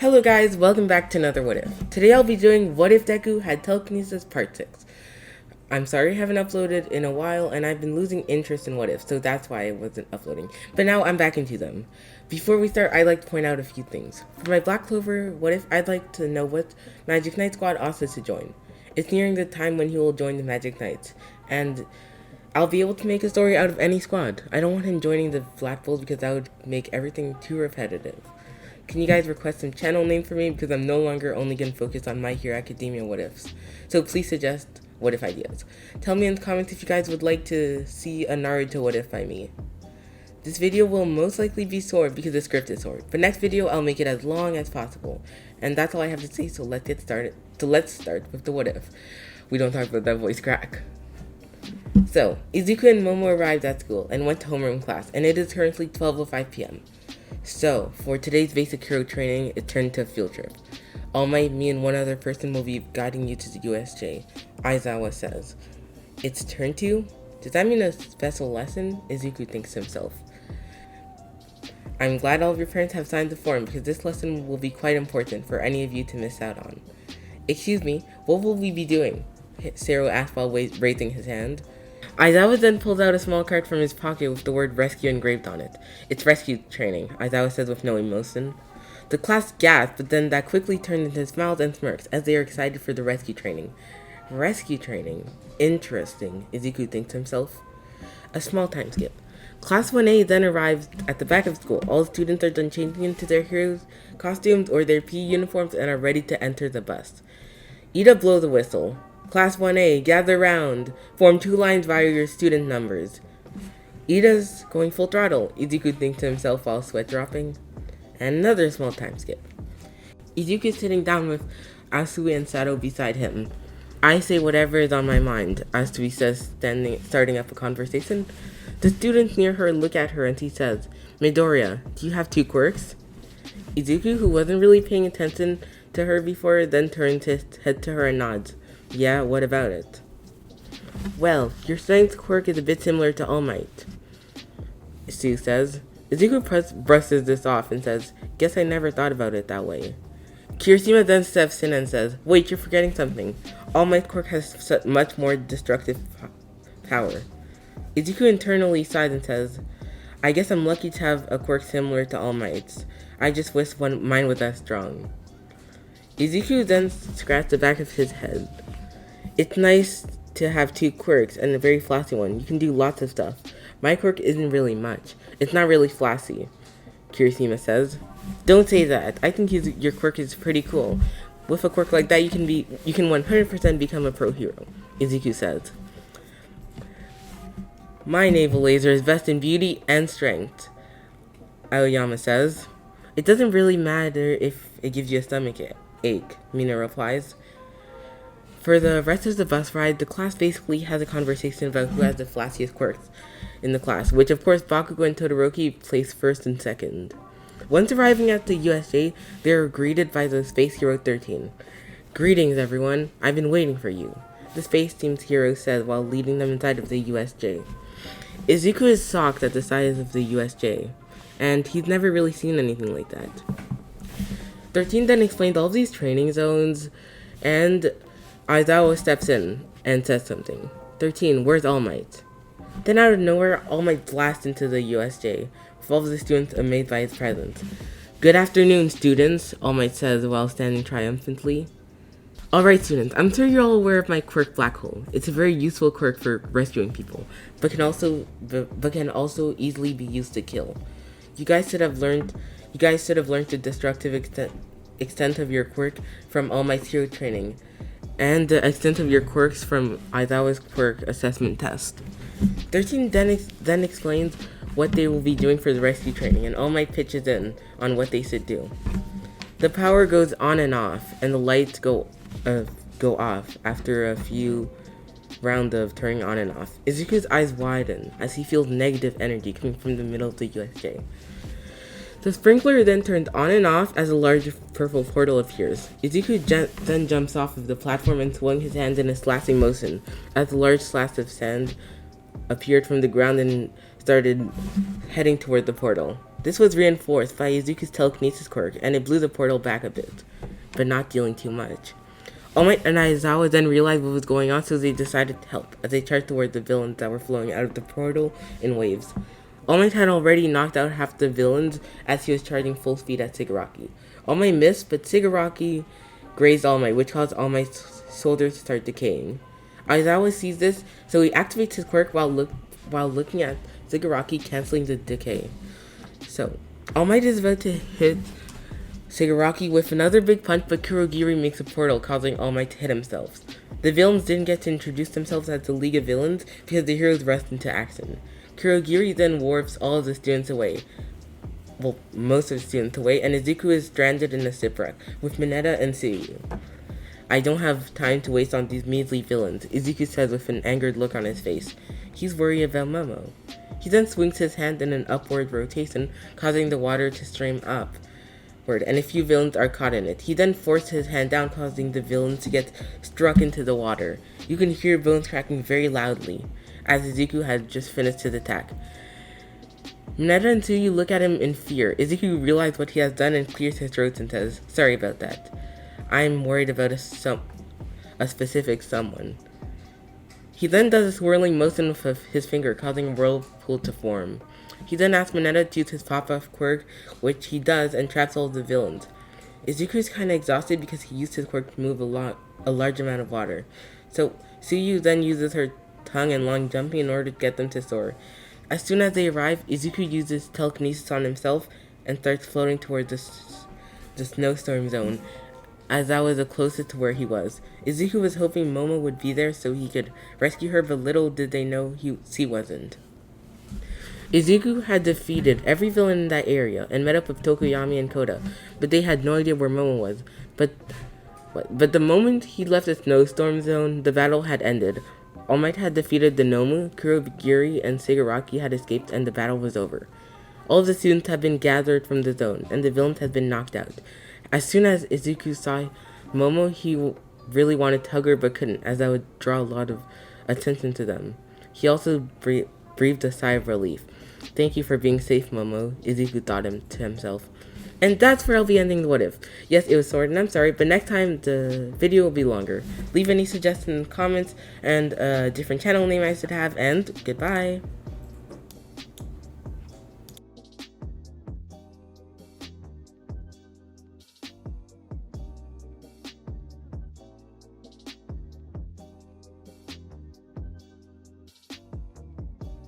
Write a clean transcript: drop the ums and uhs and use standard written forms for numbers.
Hello guys, welcome back to another What If. Today I'll be doing What If Deku had Telekinesis Part 6. I'm sorry I haven't uploaded in a while and I've been losing interest in What If, so that's why I wasn't uploading. But now I'm back into them. Before we start, I'd like to point out a few things. For my Black Clover What If, I'd like to know what Magic Knight squad asks to join. It's nearing the time when he will join the Magic Knights, and I'll be able to make a story out of any squad. I don't want him joining the Flat Bulls because that would make everything too repetitive. Can you guys request some channel name for me, because I'm no longer only going to focus on My Hero Academia what ifs. So please suggest what if ideas. Tell me in the comments if you guys would like to see a Naruto what if by me. This video will most likely be short because the script is short, but next video I'll make it as long as possible. And that's all I have to say, so let's get started. So let's start with the what if. We don't talk about that voice crack. So, Izuku and Momo arrived at school and went to homeroom class, and it is currently 12:05 p.m. So, for today's basic hero training, it turned to a field trip. All Might, me, and one other person will be guiding you to the USJ, Aizawa says. It's turn to? Does that mean a special lesson? Izuku thinks to himself. I'm glad all of your parents have signed the form, because this lesson will be quite important for any of you to miss out on. Excuse me, what will we be doing? Sero asked while raising his hand. Aizawa then pulled out a small card from his pocket with the word rescue engraved on it. It's rescue training, Aizawa says with no emotion. The class gasped, but then that quickly turned into smiles and smirks as they are excited for the rescue training. Rescue training? Interesting, Izuku thinks to himself. A small time skip. Class 1A then arrives at the back of school. All students are done changing into their heroes' costumes or their PE uniforms and are ready to enter the bus. Ida blows a whistle. Class 1A, gather round. Form two lines via your student numbers. Ida's going full throttle, Izuku thinks to himself while sweat dropping. And another small time skip. Izuku is sitting down with Asui and Sato beside him. I say whatever is on my mind, Asui says, starting up a conversation. The students near her look at her and he says, Midoriya, do you have two quirks? Izuku, who wasn't really paying attention to her before, then turns his head to her and nods. Yeah, what about it? Well, your strength quirk is a bit similar to All Might, Sue says. Izuku brushes this off and says, guess I never thought about it that way. Kirishima then steps in and says, wait, you're forgetting something. All Might quirk has much more destructive power. Izuku internally sighs and says, I guess I'm lucky to have a quirk similar to All Might's. I just wish mine was as strong. Izuku then scratched the back of his head. It's nice to have two quirks and a very flashy one. You can do lots of stuff. My quirk isn't really much. It's not really flashy, Kirishima says. Don't say that. I think your quirk is pretty cool. With a quirk like that, you can 100% become a pro hero, Izuku says. My navel laser is best in beauty and strength, Aoyama says. It doesn't really matter if it gives you a stomach ache, Mina replies. For the rest of the bus ride, the class basically has a conversation about who has the flashiest quirks in the class, which of course Bakugo and Todoroki place first and second. Once arriving at the USJ, they are greeted by the Space Hero 13. Greetings everyone, I've been waiting for you, the Space Team's hero said while leading them inside of the USJ. Izuku is shocked at the size of the USJ, and he's never really seen anything like that. 13 then explained all these training zones, and Aizawa steps in and says something. 13, where's All Might? Then out of nowhere, All Might blasts into the USJ, with all of the students amazed by his presence. Good afternoon, students, All Might says while standing triumphantly. Alright students, I'm sure you're all aware of my quirk Black Hole. It's a very useful quirk for rescuing people, but can also easily be used to kill. You guys should have learned the destructive extent of your quirk from All Might's hero training, and the extent of your quirks from Aizawa's quirk assessment test. 13 then explains what they will be doing for the rescue training, and All Might pitches in on what they should do. The power goes on and off, and the lights go off after a few rounds of turning on and off. Izuku's eyes widen as he feels negative energy coming from the middle of the USJ. The sprinkler then turns on and off as a large purple portal appears. Izuku then jumps off of the platform and swung his hands in a slashing motion as a large slash of sand appeared from the ground and started heading toward the portal. This was reinforced by Izuku's telekinesis quirk, and it blew the portal back a bit, but not dealing too much. All Might and Aizawa then realized what was going on, so they decided to help, as they charged toward the villains that were flowing out of the portal in waves. All Might had already knocked out half the villains as he was charging full speed at Shigaraki. All Might missed, but Shigaraki grazed All Might, which caused All Might's shoulders to start decaying. Aizawa sees this, so he activates his quirk while looking at Shigaraki, canceling the decay. So, All Might is about to hit Shigaraki with another big punch, but Kurogiri makes a portal, causing All Might to hit himself. The villains didn't get to introduce themselves as the League of Villains because the heroes rushed into action. Kurogiri then warps all of the students away. Well, most of the students away, and Izuku is stranded in a shipwreck with Mineta and Suyu. I don't have time to waste on these measly villains, Izuku says with an angered look on his face. He's worried about Momo. He then swings his hand in an upward rotation, causing the water to stream upward, and a few villains are caught in it. He then forced his hand down, causing the villains to get struck into the water. You can hear bones cracking very loudly, as Izuku had just finished his attack. Mineta and Suyu look at him in fear. Izuku realizes what he has done and clears his throat and says, "Sorry about that. I'm worried about a specific someone." He then does a swirling motion with his finger, causing a whirlpool to form. He then asks Mineta to use his pop-off quirk, which he does, and traps all of the villains. Izuku is kind of exhausted because he used his quirk to move a large amount of water. So Suyu then uses her tongue and long jumping in order to get them to soar. As soon as they arrive, Izuku uses telekinesis on himself and starts floating towards the snowstorm zone, as that was the closest to where he was. Izuku was hoping Momo would be there so he could rescue her, but little did they know she wasn't. Izuku had defeated every villain in that area and met up with Tokoyami and Koda, but they had no idea where Momo was. But the moment he left the snowstorm zone, the battle had ended. All Might had defeated the Nomu, Kurogiri and Shigaraki had escaped, and the battle was over. All of the students had been gathered from the zone, and the villains had been knocked out. As soon as Izuku saw Momo, he really wanted to hug her but couldn't, as that would draw a lot of attention to them. He also breathed a sigh of relief. "Thank you for being safe, Momo," Izuku thought to himself. And that's where I'll be ending the what if. Yes, it was short, and I'm sorry, but next time the video will be longer. Leave any suggestions in the comments and a different channel name I should have, and goodbye.